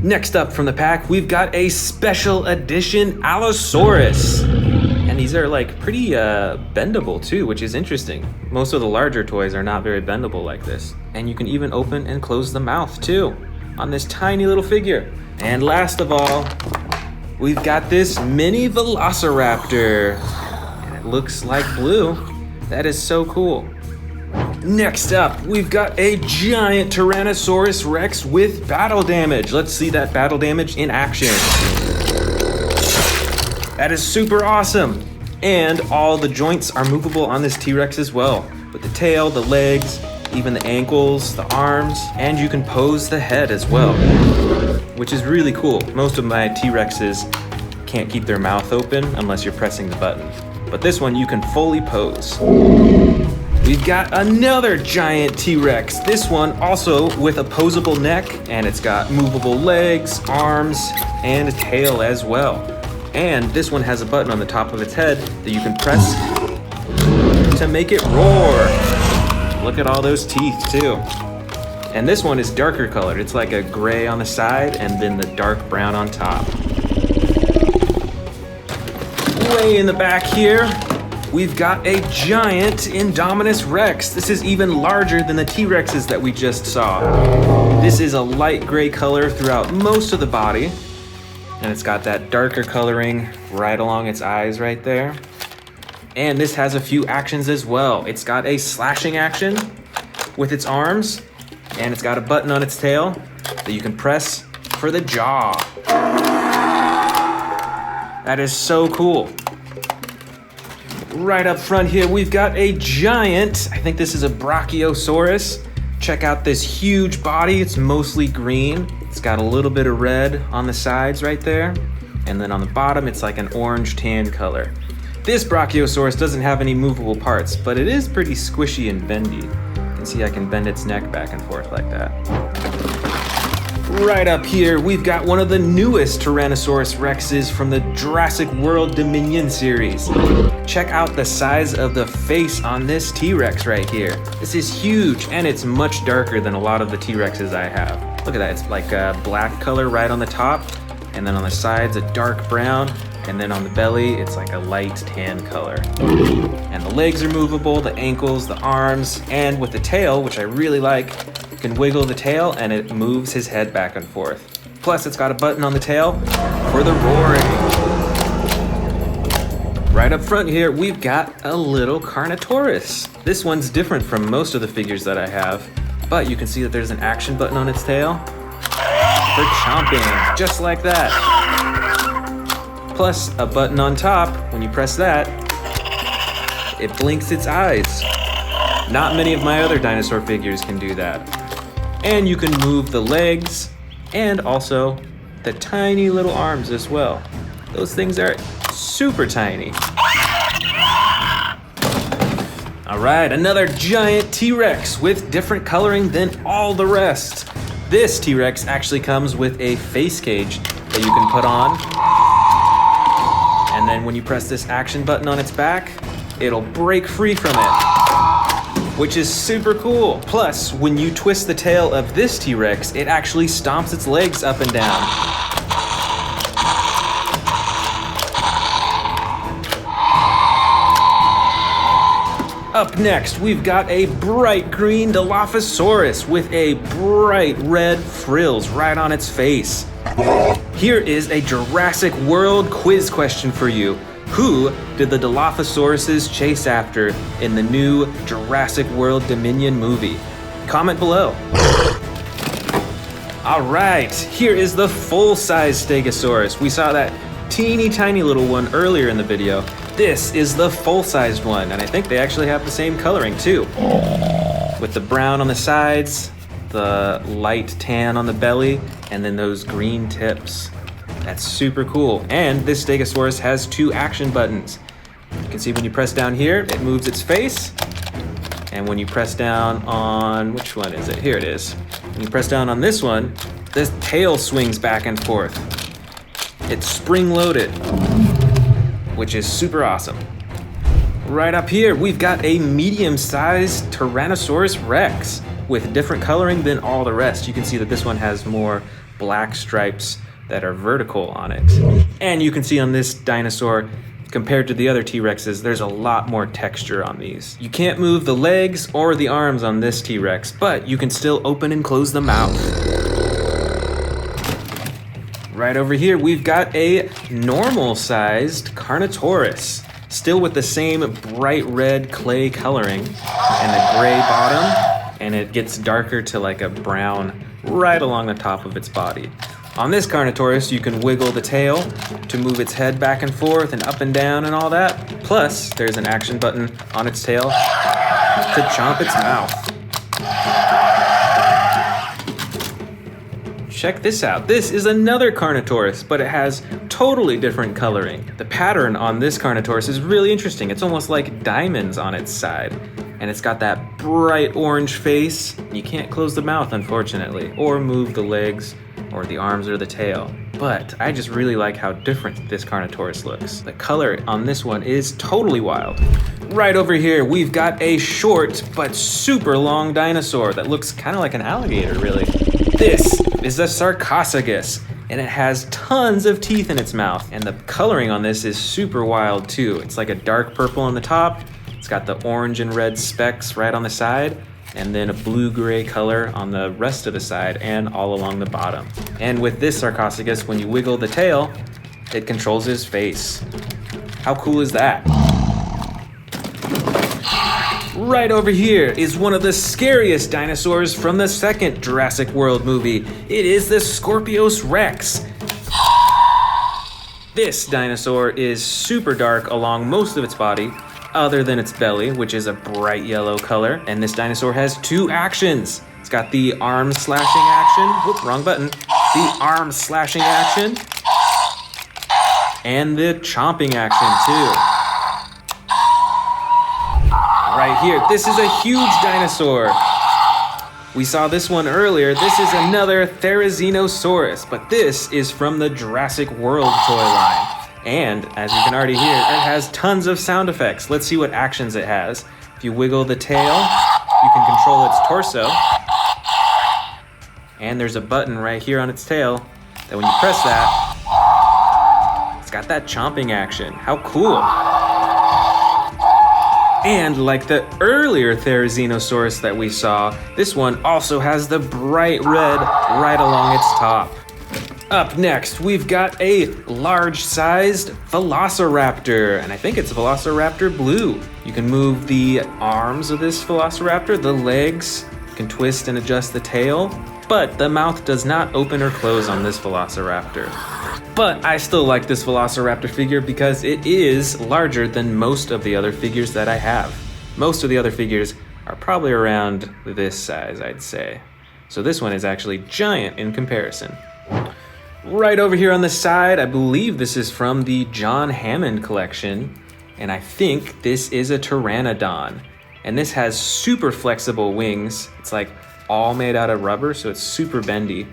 Next up from the pack, we've got a special edition Allosaurus. And these are like pretty bendable too, which is interesting. Most of the larger toys are not very bendable like this. And you can even open and close the mouth too on this tiny little figure. And last of all, we've got this mini Velociraptor. And it looks like blue. That is so cool. Next up, we've got a giant Tyrannosaurus Rex with battle damage. Let's see that battle damage in action. That is super awesome. And all the joints are movable on this T-Rex as well, with the tail, the legs, even the ankles, the arms, and you can pose the head as well, which is really cool. Most of my T-Rexes can't keep their mouth open unless you're pressing the button, but this one you can fully pose. We've got another giant T-Rex, this one also with a posable neck, and it's got movable legs, arms, and a tail as well. And this one has a button on the top of its head that you can press to make it roar. Look at all those teeth too. And this one is darker colored. It's like a gray on the side and then the dark brown on top. Way in the back here, we've got a giant Indominus Rex. This is even larger than the T-Rexes that we just saw. This is a light gray color throughout most of the body, and it's got that darker coloring right along its eyes right there. And this has a few actions as well. It's got a slashing action with its arms, and it's got a button on its tail that you can press for the jaw. That is so cool. Right up front here, we've got a giant, I think this is a Brachiosaurus. Check out this huge body, it's mostly green. It's got a little bit of red on the sides right there. And then on the bottom, it's like an orange tan color. This Brachiosaurus doesn't have any movable parts, but it is pretty squishy and bendy. You can see I can bend its neck back and forth like that. Right up here, we've got one of the newest Tyrannosaurus Rexes from the Jurassic World Dominion series. Check out the size of the face on this T-Rex right here. This is huge, and it's much darker than a lot of the T-Rexes I have. Look at that, it's like a black color right on the top, and then on the sides, a dark brown, and then on the belly, it's like a light tan color. And the legs are movable, the ankles, the arms, and with the tail, which I really like, you can wiggle the tail and it moves his head back and forth. Plus, it's got a button on the tail for the roaring. Right up front here, we've got a little Carnotaurus. This one's different from most of the figures that I have, but you can see that there's an action button on its tail for chomping, just like that. Plus, a button on top, when you press that, it blinks its eyes. Not many of my other dinosaur figures can do that. And you can move the legs and also the tiny little arms as well. Those things are super tiny. All right, another giant T-Rex with different coloring than all the rest. This T-Rex actually comes with a face cage that you can put on. And then when you press this action button on its back, it'll break free from it, which is super cool. Plus, when you twist the tail of this T-Rex, it actually stomps its legs up and down. Up next, we've got a bright green Dilophosaurus with a bright red frills right on its face. Here is a Jurassic World quiz question for you. Who did the Dilophosauruses chase after in the new Jurassic World Dominion movie? Comment below. All right, here is the full-size Stegosaurus. We saw that teeny tiny little one earlier in the video. This is the full-sized one, and I think they actually have the same coloring too. With the brown on the sides, the light tan on the belly, and then those green tips. That's super cool. And this Stegosaurus has two action buttons. You can see when you press down here, it moves its face. And when you press down on, which one is it? Here it is. When you press down on this one, this tail swings back and forth. It's spring-loaded, which is super awesome. Right up here, we've got a medium-sized Tyrannosaurus Rex with different coloring than all the rest. You can see that this one has more black stripes that are vertical on it. And you can see on this dinosaur, compared to the other T-Rexes, there's a lot more texture on these. You can't move the legs or the arms on this T-Rex, but you can still open and close the mouth. Right over here, we've got a normal-sized Carnotaurus, still with the same bright red clay coloring and a gray bottom, and it gets darker to like a brown right along the top of its body. On this Carnotaurus, you can wiggle the tail to move its head back and forth and up and down and all that. Plus, there's an action button on its tail to chomp its mouth. Check this out. This is another Carnotaurus, but it has totally different coloring. The pattern on this Carnotaurus is really interesting. It's almost like diamonds on its side. And it's got that bright orange face. You can't close the mouth, unfortunately, or move the legs or the arms or the tail. But I just really like how different this Carnotaurus looks. The color on this one is totally wild. Right over here, we've got a short but super long dinosaur that looks kind of like an alligator, really. This is a Sarcophagus. and it has tons of teeth in its mouth. And the coloring on this is super wild too. It's like a dark purple on the top. It's got the orange and red specks right on the side, and then a blue-gray color on the rest of the side and all along the bottom. And with this Sarcophagus, when you wiggle the tail, it controls his face. How cool is that? Right over here is one of the scariest dinosaurs from the second Jurassic World movie. It is the Scorpius Rex. This dinosaur is super dark along most of its body, other than its belly, which is a bright yellow color. And this dinosaur has two actions. It's got the arm slashing action. Whoop, wrong button. The arm slashing action. And the chomping action too. Right here, this is a huge dinosaur. We saw this one earlier. This is another Therizinosaurus, but this is from the Jurassic World toy line. And as you can already hear, it has tons of sound effects. Let's see what actions it has. If you wiggle the tail, you can control its torso. And there's a button right here on its tail that when you press that, it's got that chomping action. How cool. And like the earlier Therizinosaurus that we saw, this one also has the bright red right along its top. Up next, we've got a large-sized Velociraptor, and I think it's Velociraptor Blue. You can move the arms of this Velociraptor, the legs, you can twist and adjust the tail, but the mouth does not open or close on this Velociraptor. But I still like this Velociraptor figure because it is larger than most of the other figures that I have. Most of the other figures are probably around this size, I'd say. So this one is actually giant in comparison. Right over here on the side, I believe this is from the John Hammond collection, and I think this is a Pteranodon. And this has super flexible wings. It's like all made out of rubber, so it's super bendy.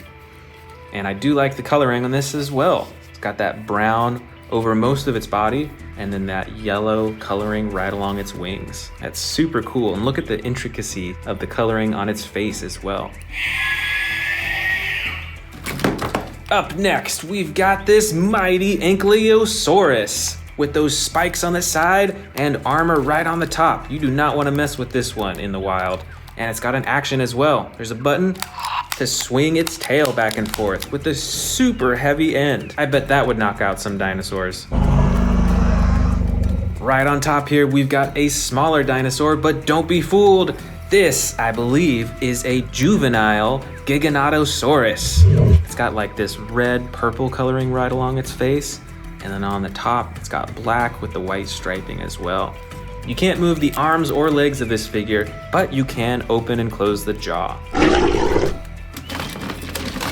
And I do like the coloring on this as well. It's got that brown over most of its body, and then that yellow coloring right along its wings. That's super cool, and look at the intricacy of the coloring on its face as well. Up next, we've got this mighty Ankylosaurus with those spikes on the side and armor right on the top. You do not want to mess with this one in the wild. And it's got an action as well. There's a button to swing its tail back and forth with a super heavy end. I bet that would knock out some dinosaurs. Right on top here, we've got a smaller dinosaur, but don't be fooled. This, I believe, is a juvenile Giganotosaurus. It's got like this red-purple coloring right along its face, and then on the top, it's got black with the white striping as well. You can't move the arms or legs of this figure, but you can open and close the jaw.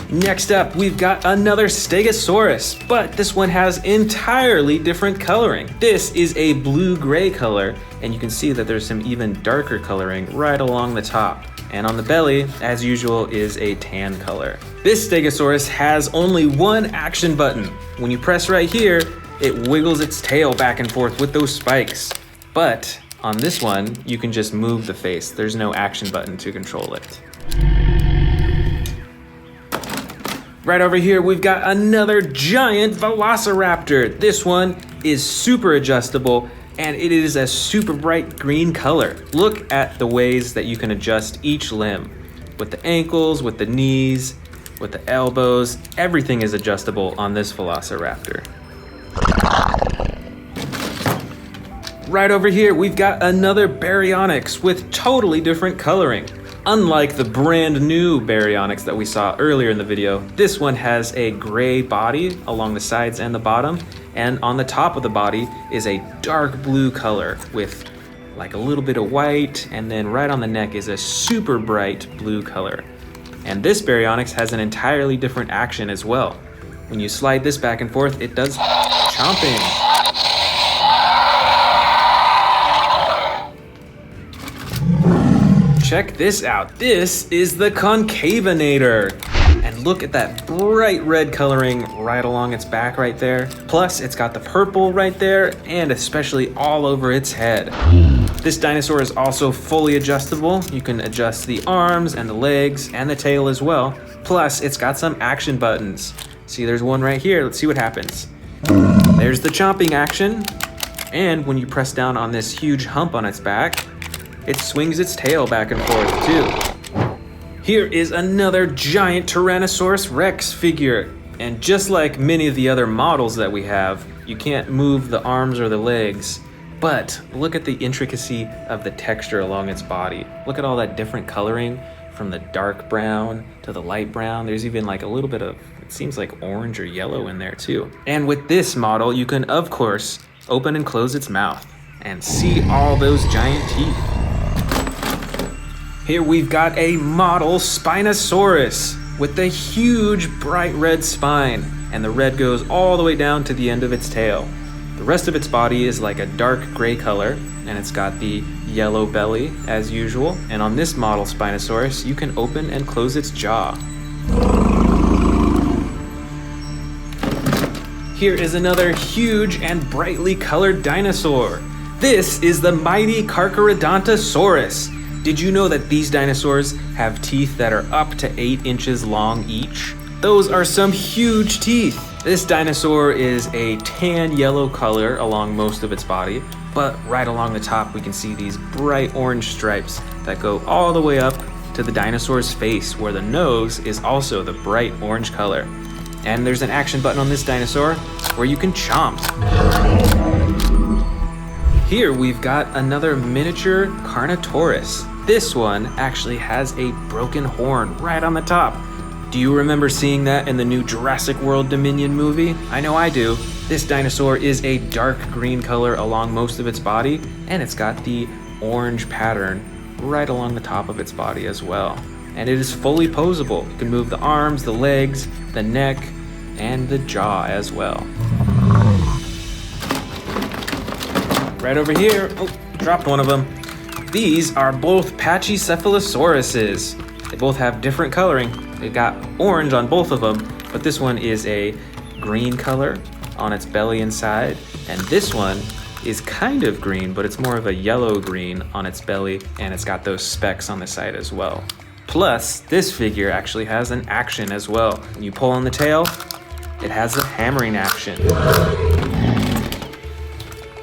Next up, we've got another Stegosaurus, but this one has entirely different coloring. This is a blue-gray color, and you can see that there's some even darker coloring right along the top. And on the belly, as usual, is a tan color. This Stegosaurus has only one action button. When you press right here, it wiggles its tail back and forth with those spikes. But on this one, you can just move the face. There's no action button to control it. Right over here, we've got another giant Velociraptor. This one is super adjustable, and it is a super bright green color. Look at the ways that you can adjust each limb. With the ankles, with the knees, with the elbows, everything is adjustable on this Velociraptor. Right over here, we've got another Baryonyx with totally different coloring. Unlike the brand new Baryonyx that we saw earlier in the video, this one has a gray body along the sides and the bottom, and on the top of the body is a dark blue color with like a little bit of white, and then right on the neck is a super bright blue color. And this Baryonyx has an entirely different action as well. When you slide this back and forth, it does chomping. Check this out. This is the Concavinator. And look at that bright red coloring right along its back right there. Plus, it's got the purple right there, and especially all over its head. This dinosaur is also fully adjustable. You can adjust the arms and the legs and the tail as well. Plus, it's got some action buttons. See, there's one right here. Let's see what happens. There's the chomping action. And when you press down on this huge hump on its back, it swings its tail back and forth too. Here is another giant Tyrannosaurus Rex figure. And just like many of the other models that we have, you can't move the arms or the legs. But look at the intricacy of the texture along its body. Look at all that different coloring from the dark brown to the light brown. There's even like a little bit of, it seems like orange or yellow in there too. And with this model, you can of course open and close its mouth and see all those giant teeth. Here we've got a model Spinosaurus with a huge bright red spine, and the red goes all the way down to the end of its tail. The rest of its body is like a dark gray color, and it's got the yellow belly as usual. And on this model Spinosaurus, you can open and close its jaw. Here is another huge and brightly colored dinosaur. This is the mighty Carcharodontosaurus. Did you know that these dinosaurs have teeth that are up to 8 inches long each? Those are some huge teeth. This dinosaur is a tan yellow color along most of its body, but right along the top we can see these bright orange stripes that go all the way up to the dinosaur's face, where the nose is also the bright orange color. And there's an action button on this dinosaur where you can chomp. Here we've got another miniature Carnotaurus. This one actually has a broken horn right on the top. Do you remember seeing that in the new Jurassic World Dominion movie? I know I do. This dinosaur is a dark green color along most of its body, and it's got the orange pattern right along the top of its body as well. And it is fully posable. You can move the arms, the legs, the neck, and the jaw as well. Right over here, oh, dropped one of them. These are both Pachycephalosauruses. They both have different coloring. They got orange on both of them, but this one is a green color on its belly inside, and this one is kind of green, but it's more of a yellow green on its belly, and it's got those specks on the side as well. Plus, this figure actually has an action as well. When you pull on the tail, it has a hammering action.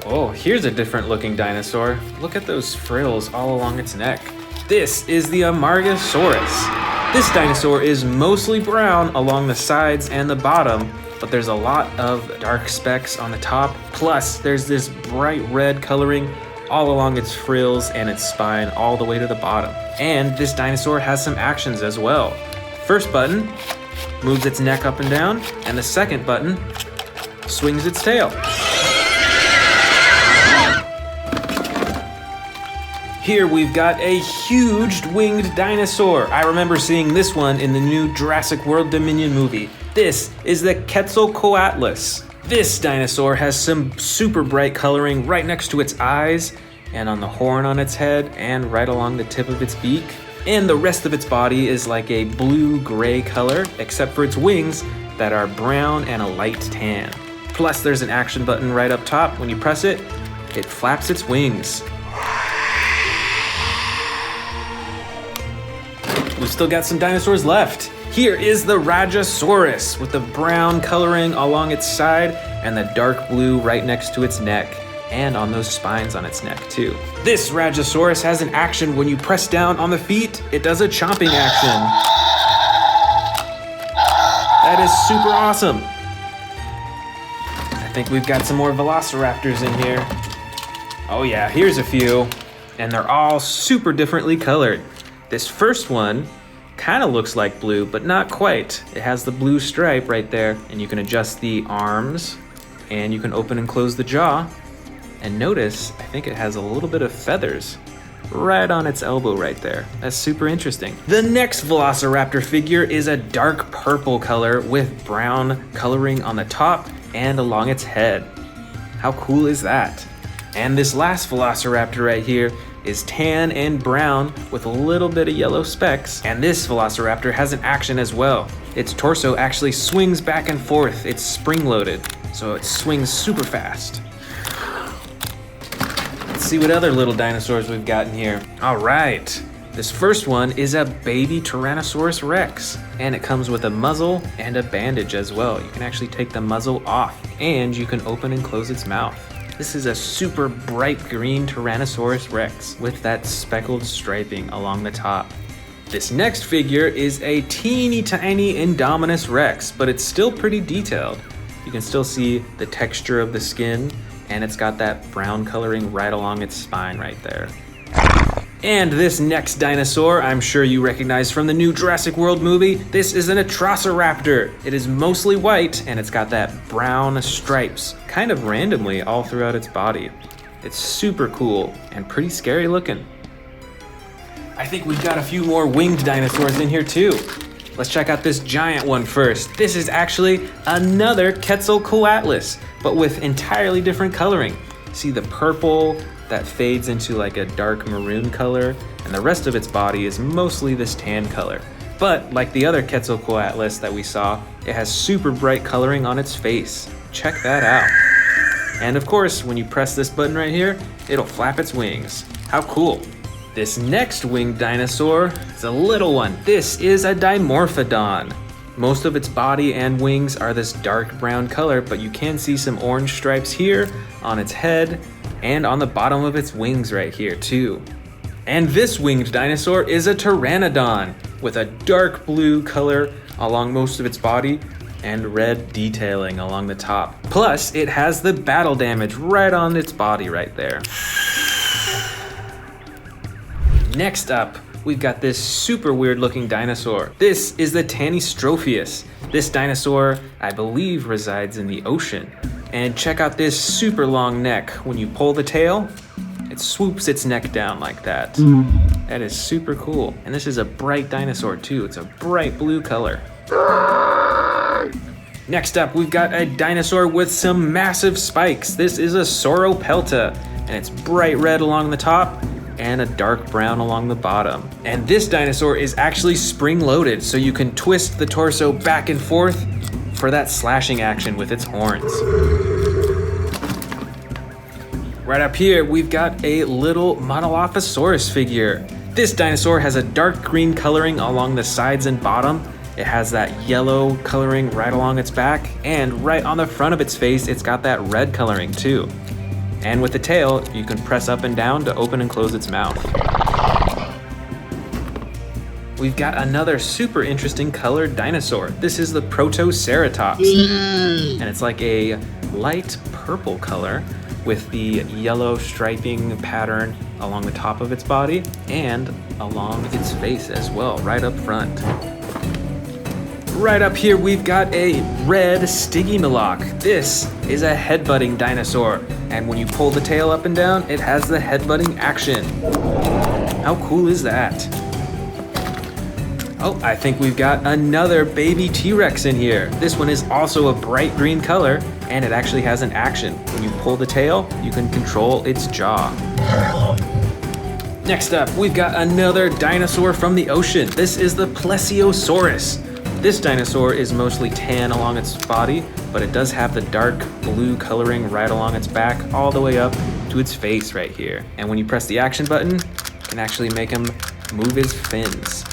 Oh, here's a different looking dinosaur. Look at those frills all along its neck. This is the Amargasaurus. This dinosaur is mostly brown along the sides and the bottom, but there's a lot of dark specks on the top. Plus, there's this bright red coloring all along its frills and its spine all the way to the bottom. And this dinosaur has some actions as well. First button moves its neck up and down, and the second button swings its tail. Here we've got a huge winged dinosaur. I remember seeing this one in the new Jurassic World Dominion movie. This is the Quetzalcoatlus. This dinosaur has some super bright coloring right next to its eyes, and on the horn on its head, and right along the tip of its beak. And the rest of its body is like a blue-gray color, except for its wings that are brown and a light tan. Plus there's an action button right up top. When you press it, it flaps its wings. We've still got some dinosaurs left. Here is the Rajasaurus with the brown coloring along its side and the dark blue right next to its neck and on those spines on its neck too. This Rajasaurus has an action. When you press down on the feet, it does a chomping action. That is super awesome. I think we've got some more Velociraptors in here. Oh yeah, here's a few. And they're all super differently colored. This first one kind of looks like blue, but not quite. It has the blue stripe right there, and you can adjust the arms, and you can open and close the jaw. And notice, I think it has a little bit of feathers right on its elbow right there. That's super interesting. The next Velociraptor figure is a dark purple color with brown coloring on the top and along its head. How cool is that? And this last Velociraptor right here is tan and brown with a little bit of yellow specks. And this Velociraptor has an action as well. Its torso actually swings back and forth. It's spring-loaded, so it swings super fast. Let's see what other little dinosaurs we've got in here. All right, This first one is a baby Tyrannosaurus Rex, and it comes with a muzzle and a bandage as well. You can actually take the muzzle off, and you can open and close its mouth. This is a super bright green Tyrannosaurus Rex with that speckled striping along the top. This next figure is a teeny tiny Indominus Rex, but it's still pretty detailed. You can still see the texture of the skin, and it's got that brown coloring right along its spine right there. And this next dinosaur, I'm sure you recognize from the new Jurassic World movie. This is a Triceratops. It is mostly white, and it's got that brown stripes, kind of randomly all throughout its body. It's super cool and pretty scary looking. I think we've got a few more winged dinosaurs in here too. Let's check out this giant one first. This is actually another Quetzalcoatlus, but with entirely different coloring. See the purple that fades into like a dark maroon color, and the rest of its body is mostly this tan color. But like the other Quetzalcoatlus that we saw, it has super bright coloring on its face. Check that out. And of course, when you press this button right here, it'll flap its wings. How cool. This next winged dinosaur is a little one. This is a Dimorphodon. Most of its body and wings are this dark brown color, but you can see some orange stripes here on its head and on the bottom of its wings right here too. And this winged dinosaur is a Pteranodon with a dark blue color along most of its body and red detailing along the top. Plus, it has the battle damage right on its body right there. Next up, we've got this super weird looking dinosaur. This is the Tanystropheus. This dinosaur, I believe, resides in the ocean. And check out this super long neck. When you pull the tail, it swoops its neck down like that. That is super cool. And this is a bright dinosaur too. It's a bright blue color. Next up, we've got a dinosaur with some massive spikes. This is a Sauropelta, and it's bright red along the top and a dark brown along the bottom. And this dinosaur is actually spring-loaded, so you can twist the torso back and forth for that slashing action with its horns. Right up here, we've got a little Monolophosaurus figure. This dinosaur has a dark green coloring along the sides and bottom. It has that yellow coloring right along its back, and right on the front of its face, it's got that red coloring too. And with the tail, you can press up and down to open and close its mouth. We've got another super interesting colored dinosaur. This is the Protoceratops. And it's like a light purple color with the yellow striping pattern along the top of its body and along its face as well, right up front. Right up here, we've got a red Stygimoloch. This is a headbutting dinosaur. And when you pull the tail up and down, it has the headbutting action. How cool is that? Oh, I think we've got another baby T-Rex in here. This one is also a bright green color, and it actually has an action. When you pull the tail, you can control its jaw. Next up, we've got another dinosaur from the ocean. This is the Plesiosaurus. This dinosaur is mostly tan along its body, but it does have the dark blue coloring right along its back all the way up to its face right here. And when you press the action button, you can actually make him move his fins.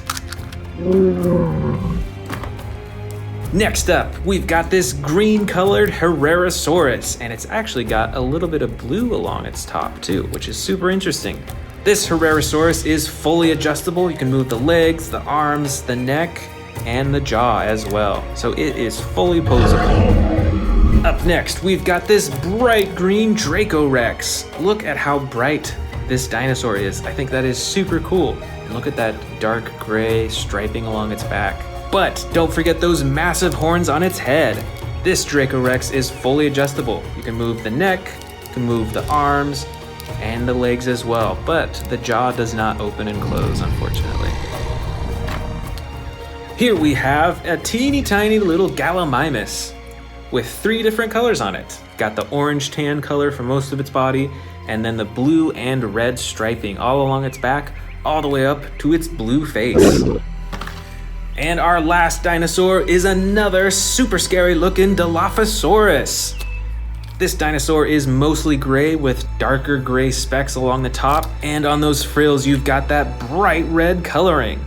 Next up, we've got this green colored Herrerasaurus, and it's actually got a little bit of blue along its top too, which is super interesting. This Herrerasaurus is fully adjustable. You can move the legs, the arms, the neck, and the jaw as well. So it is fully posable. Up next, we've got this bright green Dracorex. Look at how bright this dinosaur is. I think that is super cool. And look at that dark gray striping along its back. But don't forget those massive horns on its head. This Dracorex is fully adjustable. You can move the neck, you can move the arms, and the legs as well. But the jaw does not open and close, unfortunately. Here we have a teeny tiny little Gallimimus with 3 different colors on it. Got the orange tan color for most of its body, and then the blue and red striping all along its back, all the way up to its blue face. And our last dinosaur is another super scary looking Dilophosaurus. This dinosaur is mostly gray with darker gray specks along the top, and on those frills you've got that bright red coloring.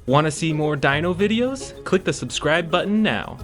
Want to see more dino videos? Click the subscribe button now.